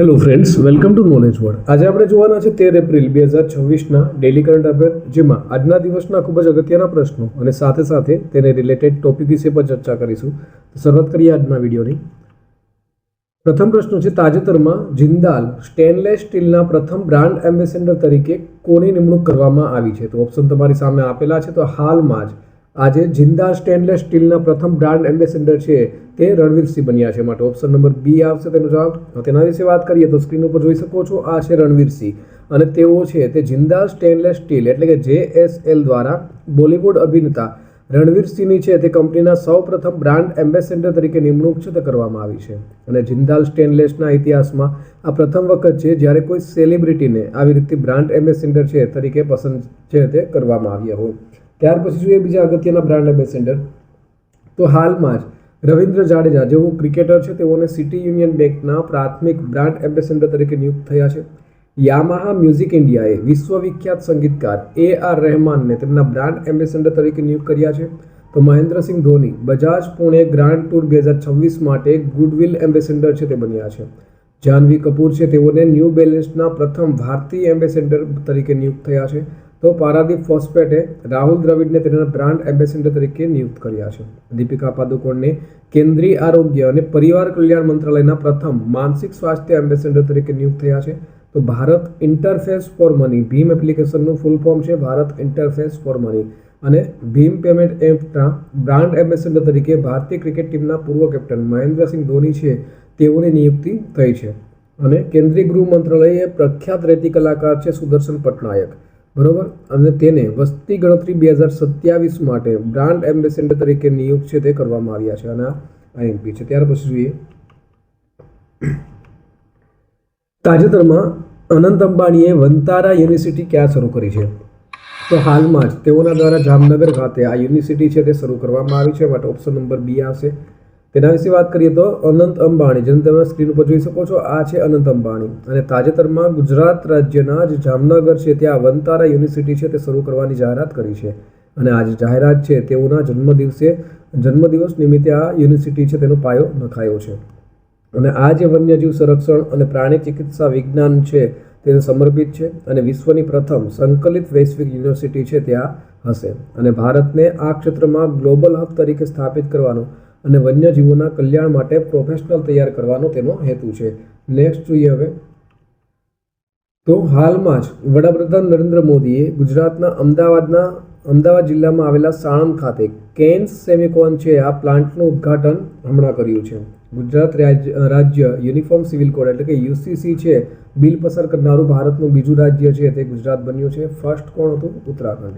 Hello friends, welcome to knowledge world. આજે આપણે જોવાના છે 13 એપ્રિલ 2026ના ડેલી કરંટ અફેર, જેમાં આજના દિવસના ખૂબ જ અગત્યના પ્રશ્નો અને સાથે સાથે તેને રિલેટેડ ટોપિક વિશે પણ ચર્ચા કરીશું. તો શરૂઆત કરીએ આજના વિડીયોની. પ્રથમ પ્રશ્ન છે, તાજેતરમાં જિંદાલ સ્ટેનલેસ સ્ટીલના પ્રથમ બ્રાન્ડ એમ્બેસેડર તરીકે કોની નિમણૂક કરવામાં આવી છે? તો ઓપ્શન તમારી સામે આપેલા છે. તો હાલમાં જ આજે જિંદાલ સ્ટેનલેસ સ્ટીલના પ્રથમ બ્રાન્ડ એમ્બેસેડર છે તે રણવીરસિંહ બન્યા છે. માટે ઓપ્શન નંબર બી આવશે તેનો જવાબ. તેના વિશે વાત કરીએ તો સ્ક્રીન ઉપર જોઈ શકો છો, આ છે રણવીરસિંહ અને તેઓ છે તે જિંદાલ સ્ટેનલેસ સ્ટીલ એટલે કે JSL દ્વારા બોલિવૂડ અભિનેતા રણવીરસિંહની છે તે કંપનીના સૌપ્રથમ બ્રાન્ડ એમ્બેસેડર તરીકે નિમણૂક છે તે કરવામાં આવી છે. અને જિંદાલ સ્ટેનલેસના ઇતિહાસમાં આ પ્રથમ વખત છે જ્યારે કોઈ સેલિબ્રિટીને આવી રીતે બ્રાન્ડ એમ્બેસેડર છે તરીકે પસંદ છે તે કરવામાં આવ્યા હોય. ત્યાર પછી જોઈએ બીજા અગત્યના બ્રાન્ડ એમ્બેસેડર. તો હાલમાં જ રવિન્દ્ર જાડેજા જેવો ક્રિકેટર છે તેઓને સિટી યુનિયન બેંકના પ્રાથમિક બ્રાન્ડ એમ્બેસેડર તરીકે નિયુક્ત થયા છે. યામાહા મ્યુઝિક ઇન્ડિયાએ વિશ્વવિખ્યાત સંગીતકાર AR રહેમાનને તેમના બ્રાન્ડ એમ્બેસેડર તરીકે નિયુક્ત કર્યા છે. તો મહેન્દ્રસિંહ ધોની બજાજ પુણે ગ્રાન્ડ ટૂર 2026 માટે ગુડવિલ એમ્બેસેડર છે તે બન્યા છે. જાહ્નવી કપૂર છે તેઓને ન્યૂ બેલેન્સના પ્રથમ ભારતીય એમ્બેસેડર તરીકે નિયુક્ત થયા છે. તો પારાદીપ ફોસ્ફેટે રાહુલ દ્રવિડને તેના બ્રાન્ડ એમ્બેસેડર તરીકે નિયુક્ત કર્યા છે. દીપિકા પાદુકોણને કેન્દ્રીય આરોગ્ય અને પરિવાર કલ્યાણ મંત્રાલયના પ્રથમ માનસિક સ્વાસ્થ્ય એમ્બેસેડર તરીકે નિયુક્ત થયા છે. તો ભારત ઇન્ટરફેસ ફોર મની ભીમ એપ્લિકેશનનું ફૂલ ફોર્મ છે ભારત ઇન્ટરફેસ ફોર મની, અને ભીમ પેમેન્ટ એપના બ્રાન્ડ એમ્બેસેડર તરીકે ભારતીય ક્રિકેટ ટીમના પૂર્વ કેપ્ટન મહેન્દ્રસિંહ ધોની છે તેઓની નિયુક્તિ થઈ છે. અને કેન્દ્રીય ગૃહ મંત્રાલયે પ્રખ્યાત રેતી કલાકાર છે સુદર્શન પટનાયક, બરોબર, અને તેને વસ્તી ગણતરી 2027 માટે બ્રાન્ડ એમ્બેસેડર તરીકે નિયુક્ત છે તે કરવામાં આવ્યા છે. અને આ IMP છે. ત્યાર પછી જોઈએ, તાજેતરમાં અનંત અંબાણીએ વંતારા યુનિવર્સિટી ક્યાં શરૂ કરી છે? તો હાલમાં જ તેઓના દ્વારા જામનગર ખાતે આ યુનિવર્સિટી છે તે શરૂ કરવામાં આવી છે. માટે ઓપ્શન નંબર બી આવશે. તેના વિશે વાત કરીએ તો અનંત અંબાણી, જેમ તમે સ્ક્રીન ઉપર જોઈ શકો છો, આ છે અનંત અંબાણી અને તાજેતરમાં ગુજરાત રાજ્યના જે જામનગર છે ત્યાં વંતારા યુનિવર્સિટી છે તે શરૂ કરવાની જાહેરાત કરી છે. અને આ જે જાહેરાત છે તેઓના જન્મદિવસ નિમિત્તે આ યુનિવર્સિટી છે તેનો પાયો નખાયો છે. અને આ જે વન્યજીવ સંરક્ષણ અને પ્રાણી ચિકિત્સા વિજ્ઞાન છે તેને સમર્પિત છે અને વિશ્વની પ્રથમ સંકલિત વૈશ્વિક યુનિવર્સિટી છે ત્યાં હશે. અને ભારતને આ ક્ષેત્રમાં ગ્લોબલ હબ તરીકે સ્થાપિત કરવાનો અને વન્યજીવોના કલ્યાણ માટે પ્રોફેશનલ તૈયાર કરવાનો તેનો હેતુ છે. નેક્સ્ટ જોઈએ હવે. તો હાલમાં જ વડાપ્રધાન નરેન્દ્ર મોદીએ ગુજરાતના અમદાવાદ જિલ્લામાં આવેલા સાણંદ ખાતે કેન્સ સેમિકોન છે આ પ્લાન્ટનું ઉદ્ઘાટન હમણાં કર્યું છે. ગુજરાત રાજ્ય યુનિફોર્મ સિવિલ કોડ એટલે કે UCC છે બિલ પસાર કરનારું ભારતનું બીજું રાજ્ય છે તે ગુજરાત બન્યું છે. ફર્સ્ટ કોણ હતું? ઉત્તરાખંડ.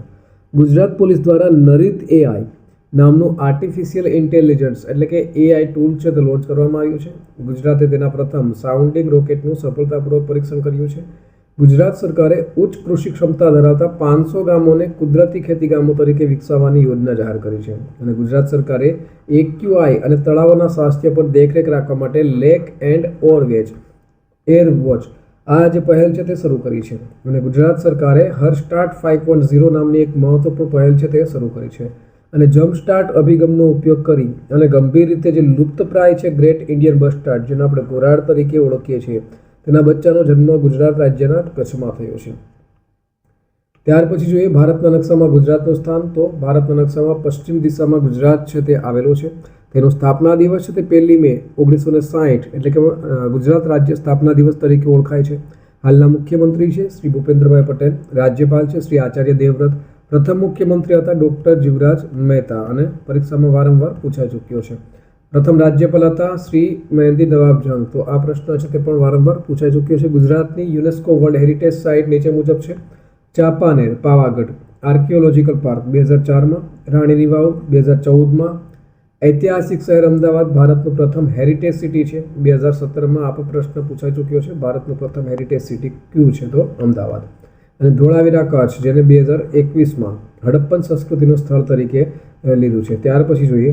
ગુજરાત પોલીસ દ્વારા નરિત AI નામનું આર્ટિફિશિયલ ઇન્ટેલિજન્સ એટલે કે AI ટૂલ છે તે લોન્ચ કરવામાં આવ્યું છે. ગુજરાતે તેના પ્રથમ સાઉન્ડિંગ રોકેટનું સફળતાપૂર્વક પરીક્ષણ કર્યું છે. ગુજરાત સરકારે ઉચ્ચ કૃષિ ક્ષમતા ધરાવતા 500 ગામોને કુદરતી ખેતી ગામો તરીકે વિકસાવવાની યોજના જાહેર કરી છે. અને ગુજરાત સરકારે AQI અને તળાવોના સ્વાસ્થ્ય પર દેખરેખ રાખવા માટે લેક એન્ડ એર વોચ આ જે પહેલ છે તે શરૂ કરી છે. અને ગુજરાત સરકારે હર સ્ટાર્ટ 5.0 નામની એક મહત્વપૂર્ણ પહેલ છે તે શરૂ કરી છે. અને જમ્પ સ્ટાર્ટ અભિગમનો ઉપયોગ કરી અને ગંભીર રીતે જે લુપ્તપ્રાય છે ગ્રેટ ઇન્ડિયન બસ્ટાર્ડ, જેને આપણે ઘોરાડ તરીકે ઓળખીએ છીએ, તેના બચ્ચાનો જન્મ ગુજરાત રાજ્યના કચ્છમાં થયો છે. ત્યાર પછી જોઈએ ભારતના નકશામાં ગુજરાતનું સ્થાન. તો ભારતના નકશામાં પશ્ચિમ દિશામાં ગુજરાત છે તે આવેલો છે. તેનો સ્થાપના દિવસ છે તે 1 મે 1960 એટલે કે ગુજરાત રાજ્ય સ્થાપના દિવસ તરીકે ઓળખાય છે. હાલના મુખ્યમંત્રી છે શ્રી ભૂપેન્દ્રભાઈ પટેલ. રાજ્યપાલ છે શ્રી આચાર્ય દેવવ્રત. પ્રથમ મુખ્યમંત્રી હતા ડૉક્ટર જીવરાજ મહેતા અને પરીક્ષામાં વારંવાર પૂછાઈ ચૂક્યો છે. પ્રથમ રાજ્યપાલ હતા શ્રી મહેંદી નવાબ જંગ. તો આ પ્રશ્ન છે તે પણ વારંવાર પૂછાઈ ચૂક્યો છે. ગુજરાતની યુનેસ્કો વર્લ્ડ હેરિટેજ સાઇટ નીચે મુજબ છે: ચાંપાનેર, પાવાગઢ, આર્કિયોલોજીકલ પાર્ક 2004માં, રાણીની વાવ 2014માં, ઐતિહાસિક શહેર અમદાવાદ ભારતનું પ્રથમ હેરિટેજ સિટી છે 2017માં. આ પ્રશ્ન પૂછાઈ ચૂક્યો છે. ભારતનું પ્રથમ હેરિટેજ સિટી કયું છે? તો અમદાવાદ. અને ધોળાવીરા કચ્છ, જેને 2021માં હડપ્પન સંસ્કૃતિનું સ્થળ તરીકે લીધું છે. ત્યાર પછી જોઈએ,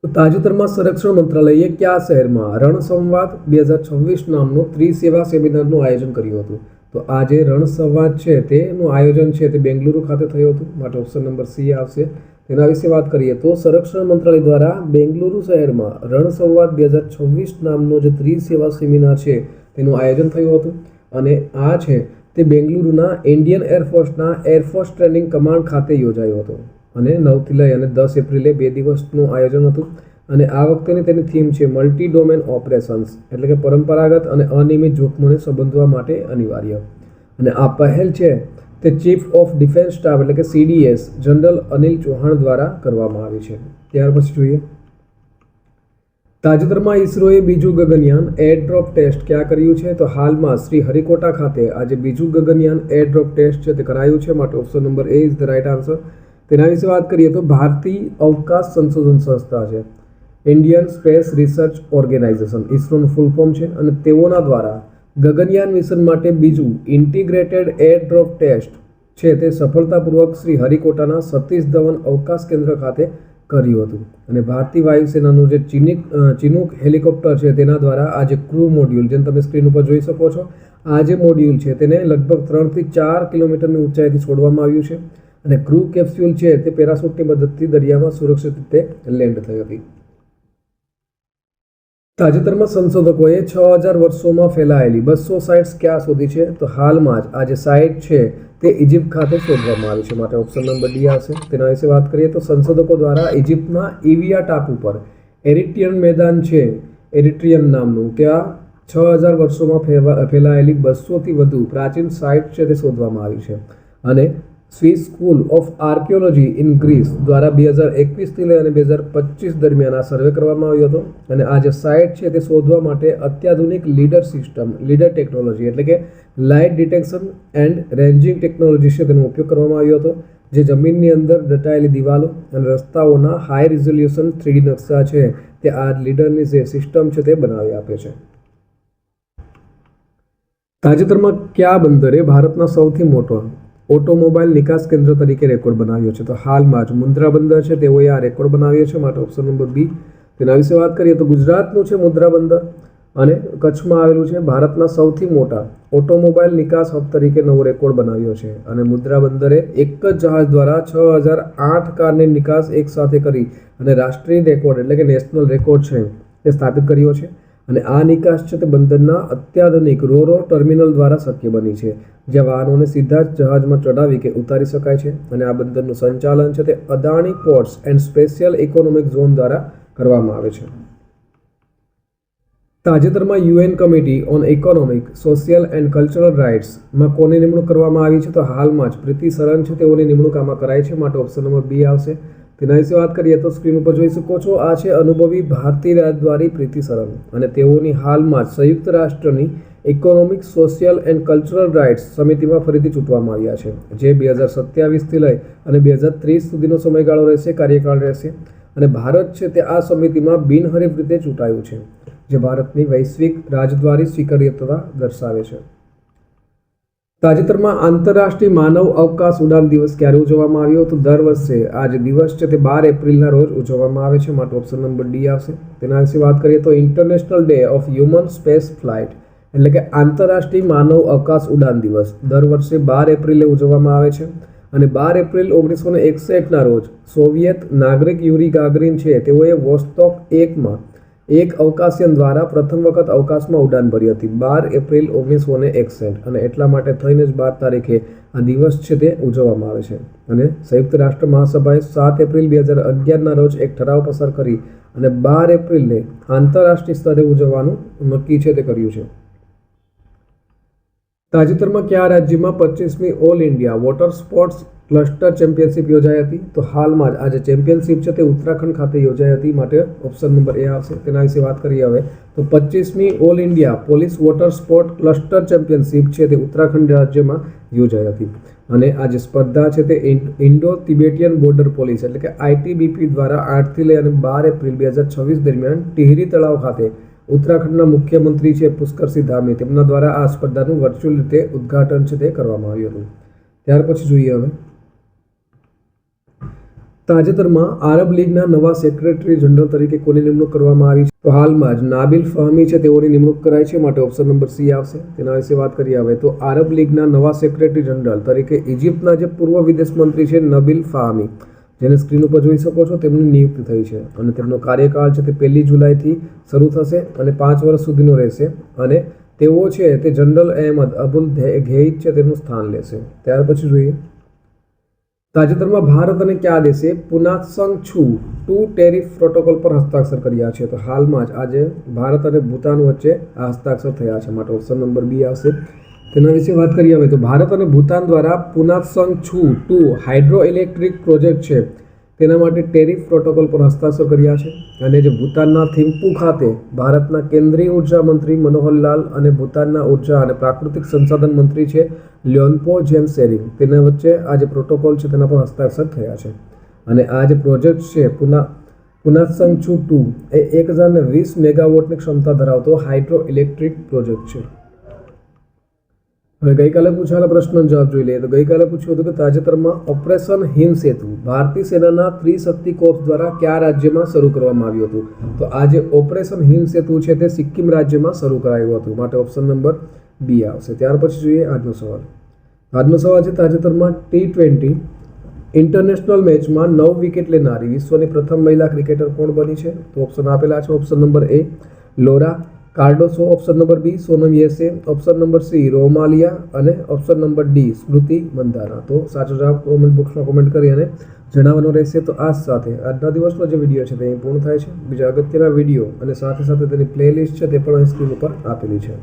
તો તાજેતરમાં સંરક્ષણ મંત્રાલયે કયા શહેરમાં રણસંવાદ 2026 નામનું ત્રિસેવા સેમિનારનું આયોજન કર્યું હતું? તો આ જે રણસંવાદ છે તેનું આયોજન છે તે બેંગલુરુ ખાતે થયું હતું. માટે ઓપ્શન નંબર સી આવશે. તેના વિશે વાત કરીએ તો સંરક્ષણ મંત્રાલય દ્વારા બેંગલુરુ શહેરમાં રણસંવાદ 2026 નામનો જે ત્રિસેવા સેમિનાર છે તેનું આયોજન થયું હતું અને આ છે તે બેંગલુરુના ઇન્ડિયન એરફોર્સના એરફોર્સ ટ્રેનિંગ કમાન્ડ ખાતે યોજાયો હતો અને 9થી લઈ અને 10 એપ્રિલે 2 દિવસનું આયોજન હતું અને આ વખતેની તેની થીમ છે મલ્ટી ડોમેન ઓપરેશન્સ, એટલે કે પરંપરાગત અને અનિયમિત જોખમોને સંબોધવા માટે અનિવાર્ય. અને આ પહેલ છે તે ચીફ ઓફ ડિફેન્સ સ્ટાફ એટલે કે CDS જનરલ અનિલ ચૌહાણ દ્વારા કરવામાં આવી છે. ત્યાર પછી જોઈએ તાજેતરમાં ઇસરોએ બીજું ગગનયાન એરડ્રોપ ટેસ્ટ ક્યાં કર્યું છે તો હાલમાં શ્રી હરિકોટા ખાતે આજે બીજું ગગનયાન એરડ્રોપ ટેસ્ટ છે તે કરાયું છે, માટે option number A is the right answer. તેના વિશે વાત કરીએ તો ભારતીય અવકાશ સંશોધન સંસ્થા છે ઇન્ડિયન સ્પેસ રિસર્ચ ઓર્ગેનાઇઝેશન, ઇસરોનું ફૂલ ફોર્મ છે અને તેઓના દ્વારા ગગનયાન મિશન માટે બીજું ઇન્ટિગ્રેટેડ એરડ્રોપ ટેસ્ટ છે તે સફળતાપૂર્વક શ્રી હરિકોટાના સતીશ ધવન અવકાશ કેન્દ્ર ખાતે કર્યું હતું. અને ભારતીય વાયુસેનાનું જે ચિનૂક હેલિકોપ્ટર છે તેના દ્વારા આ જે ક્રૂ મોડ્યુલ, જેમ તમે સ્ક્રીન ઉપર જોઈ શકો છો, આ જે મોડ્યુલ છે તેને લગભગ 3 થી 4 કિલોમીટરની ઊંચાઈથી છોડવામાં આવ્યું છે અને ક્રૂ કેપ્સ્યુલ છે તે પેરાશૂટની મદદથી દરિયામાં સુરક્ષિત રીતે લેન્ડ થઈ હતી. તાજેતરમાં સંશોધકોએ 6000 વર્ષોમાં ફેલાયેલી 200 સાઇટ્સ ક્યાં શોધી છે તો હાલમાં જ આ જે સાઇટ છે તે ઇજિપ્ત ખાતે શોધવામાં આવી છે, માટે ઓપ્શન નંબર D આવશે. તેના વિશે વાત કરીએ તો સંશોધકો દ્વારા ઇજિપ્તના ઇવિયા ટાપુ પર એરિટ્રિયન મેદાન છે એરિટ્રિયન નામનું, ત્યાં 6000 વર્ષોમાં ફેલાયેલી 200થી વધુ પ્રાચીન સાઇટ છે તે શોધવામાં આવી છે. અને Swiss school of archaeology in Greece દ્વારા 2021થી લઈ અને 2025 દરમિયાન આ સર્વે કરવામાં આવ્યો હતો અને આ જે સાઇટ છે તે શોધવા માટે અત્યાધુનિક લીડર ટેકનોલોજી એટલે કે light detection and ranging technology છે તેનો ઉપયોગ કરવામાં આવ્યો હતો, જે જમીનની અંદર દટાયેલી દિવાલો અને રસ્તાઓના હાઈ રિઝોલ્યુશન 3D નકશા છે તે આ લીડરની જે સિસ્ટમ છે તે બનાવી આપે છે. તાજેતરમાં કયા બંદરે ભારતના સૌથી મોટો ઓટોમોબાઈલ નિકાસ કેન્દ્ર તરીકે રેકોર્ડ બનાવ્યો છે તો હાલમાં જ મુન્દ્રા બંદર છે તેઓએ આ રેકોર્ડ બનાવ્યો છે, માટે ઓપ્શન નંબર B. તેના વિશે વાત કરીએ તો ગુજરાતનું છે મુન્દ્રા બંદર અને કચ્છમાં આવેલું છે. ભારતના સૌથી મોટા ઓટોમોબાઈલ નિકાસ હબ તરીકે નવો રેકોર્ડ બનાવ્યો છે અને મુન્દ્રા બંદરે એક જ જહાજ દ્વારા 6008 કારની નિકાસ એક સાથે કરી અને રાષ્ટ્રીય રેકોર્ડ એટલે કે નેશનલ રેકોર્ડ છે તે સ્થાપિત કર્યો છે. અને આ નિકાસ છે તે બંદરના અત્યાધુનિક રોરો ટર્મિનલ દ્વારા શક્ય બની છે, જ્યાં વાહનોને સીધા જ જહાજમાં ચડાવી કે ઉતારી શકાય છે. અને આ બંદરનું સંચાલન છે તે Adani ports and special economic zone દ્વારા કરવામાં આવે છે. તાજેતરમાં UN committee on economic, social and cultural રાઇટ્સમાં કોની નિમણૂક કરવામાં આવી છે તો હાલમાં જ પ્રીતિ શરણ છે તેઓની નિમણૂક આમાં કરાઈ છે, માટે ઓપ્શન નંબર B આવશે. તેના વિશે વાત કરીએ તો સ્ક્રીન ઉપર જોઈ શકો છો, આ છે અનુભવી ભારતીય રાજદ્વારી પ્રીતિ શરણ અને તેઓની હાલમાં જ સંયુક્ત રાષ્ટ્રની economic, social and cultural rights સમિતિમાં ફરીથી ચૂંટવામાં આવ્યા છે, જે 2027થી લઈ અને 2030 સુધીનો સમયગાળો રહેશે, કાર્યકાળ રહેશે. અને ભારત છે તે આ સમિતિમાં બિનહરીફ રીતે ચૂંટાયું છે, જે ભારતની વૈશ્વિક રાજદ્વારી સ્વીકાર્યતા દર્શાવે છે. તાજેતરમાં આંતરરાષ્ટ્રીય માનવ અવકાશ ઉડાન દિવસ ક્યારે ઉજવવામાં આવ્યો તો દર વર્ષે આ જે દિવસ છે તે 12 એપ્રિલના રોજ ઉજવવામાં આવે છે, માટે ઓપ્શન નંબર D આવશે. તેના વિશે વાત કરીએ તો international day of human space flight એટલે કે આંતરરાષ્ટ્રીય માનવ અવકાશ ઉડાન દિવસ દર વર્ષે 12 એપ્રિલે ઉજવવામાં આવે છે. અને 12 એપ્રિલ 1961ના રોજ સોવિયત નાગરિક યુરી ગાગરીન છે તેઓએ વોસ્ટોક 1માં એક અવકાશયાન દ્વારા પ્રથમ વખત અવકાશમાં ઉડાન ભરી હતી 12 એપ્રિલ 1961 અને એટલા માટે થઈને જ 12 તારીખે આ દિવસ છે તે ઉજવવામાં આવે છે. અને સંયુક્ત રાષ્ટ્ર મહાસભાએ 7 એપ્રિલ 2011ના રોજ એક ઠરાવ પસાર કરી અને 12 એપ્રિલને આંતરરાષ્ટ્રીય સ્તરે ઉજવવાનું નક્કી છે તે કર્યું છે. તાજેતરમાં કયા રાજ્યમાં 25મી all India water sports cluster championship યોજાઈ હતી તો હાલમાં જ આ જે ચેમ્પિયનશિપ છે તે ઉત્તરાખંડ ખાતે યોજાઈ હતી, માટે ઓપ્શન નંબર A આવશે. તેના વિશે વાત કરીએ હવે તો 25મી all India police water sport cluster championship છે તે ઉત્તરાખંડ રાજ્યમાં યોજાઈ હતી. અને આ જે સ્પર્ધા છે તે ઇન્ડો તિબેટિયન બોર્ડર પોલીસ એટલે કે ITBP દ્વારા 8થી લઈ અને 12 એપ્રિલ 2026 દરમિયાન ટિહરી તળાવ ખાતે ઉત્તરાખંડના મુખ્યમંત્રી છે પુષ્કરસિંહ ધામી તેમના દ્વારા આ સ્પર્ધાનું વર્ચ્યુઅલ રીતે ઉદ્ઘાટન છે તે કરવામાં આવ્યું હતું. ત્યાર પછી જોઈએ હવે તાજેતરમાં આરબ લીગના નવા સેક્રેટરી જનરલ તરીકે કોની નિમણૂક કરવામાં આવી છે તો હાલમાં જ નાબિલ ફહમી છે તેઓની નિમણૂક કરાઈ છે, માટે ઓપ્શન નંબર C આવશે. તેના વિશે વાત કરીએ હવે તો આરબ લીગના નવા સેક્રેટરી જનરલ તરીકે ઇજિપ્તના જે પૂર્વ વિદેશ મંત્રી છે નબીલ ફાહમી જેને સ્ક્રીન ઉપર જોઈ શકો છો તેમની નિયુક્તિ થઈ છે અને તેમનો કાર્યકાળ છે તે 1 જુલાઈથી શરૂ થશે અને 5 વર્ષ સુધીનો રહેશે અને તેઓ છે તે જનરલ અહેમદ અબુલ ઘેઈદ છે તેનું સ્થાન લેશે। ત્યાર પછી જોઈએ તાજેતરમાં ભારત અને કયા દેશે પુનાત્સંગ છુ 2 ટેરિફ પ્રોટોકોલ પર હસ્તાક્ષર કર્યા છે? તો હાલમાં જ આજે ભારત અને ભૂતાન વચ્ચે આ હસ્તાક્ષર થયા છે, માટે ઓપ્શન નંબર બી આવશે। તેના વિશે વાત કરીએ હવે તો ભારત અને ભૂતાન દ્વારા પુનાત્સંગ છુ 2 હાઇડ્રો ઇલેક્ટ્રિક પ્રોજેક્ટ છે તેના માટે ટેરિફ પ્રોટોકોલ પર હસ્તાક્ષર કર્યા છે અને જે ભૂતાનના થિમ્પુ ખાતે ભારતના કેન્દ્રીય ઉર્જા મંત્રી મનોહરલાલ અને ભૂતાનના ઉર્જા અને પ્રાકૃતિક સંસાધન મંત્રી છે લ્યોનપો જેમસેરિંગ તેના વચ્ચે આ જે પ્રોટોકોલ છે તેના પર હસ્તાક્ષર થયા છે અને આ જે પ્રોજેક્ટ છે પુનાત્સંગ છુ 2 એ 1020 મેગાવોટની ક્ષમતા ધરાવતો હાઇડ્રો ઇલેક્ટ્રિક પ્રોજેક્ટ છે। હવે ગઈકાલે પૂછાયેલા પ્રશ્નનો જવાબ જોઈ લઈએ તો ગઈકાલે પૂછ્યું હતું કે તાજેતરમાં ઓપરેશન હિમ સેતુ ભારતીય સેનાના ત્રિશક્તિ કોર્પ્સ દ્વારા કયા રાજ્યમાં શરૂ કરવામાં આવ્યું હતું? તો આ જે ઓપરેશન હિમ સેતુ છે તે સિક્કિમ રાજ્યમાં શરૂ કરાયું હતું, માટે ઓપ્શન નંબર બી આવશે। ત્યાર પછી જોઈએ આજનો સવાલ છે તાજેતરમાં T20 ઇન્ટરનેશનલ મેચમાં 9 વિકેટ લેનારી વિશ્વની પ્રથમ મહિલા ક્રિકેટર કોણ બની છે? તો ઓપ્શન આપેલા છે option number A Laura Cardoso, option number B Sonam Yeshe, option number C રોમાલિયા અને option number D Smriti Mandhana. તો સાચો જવાબ કોમેન્ટ બોક્સમાં કોમેન્ટ કરી અને જણાવવાનો રહેશે। તો આ સાથે આજના દિવસનો જે વિડીયો છે તે પૂર્ણ થાય છે। બીજા અગત્યના વિડીયો અને સાથે સાથે તેની પ્લેલિસ્ટ છે તે પણ અહીં સ્ક્રીન ઉપર આપેલી છે।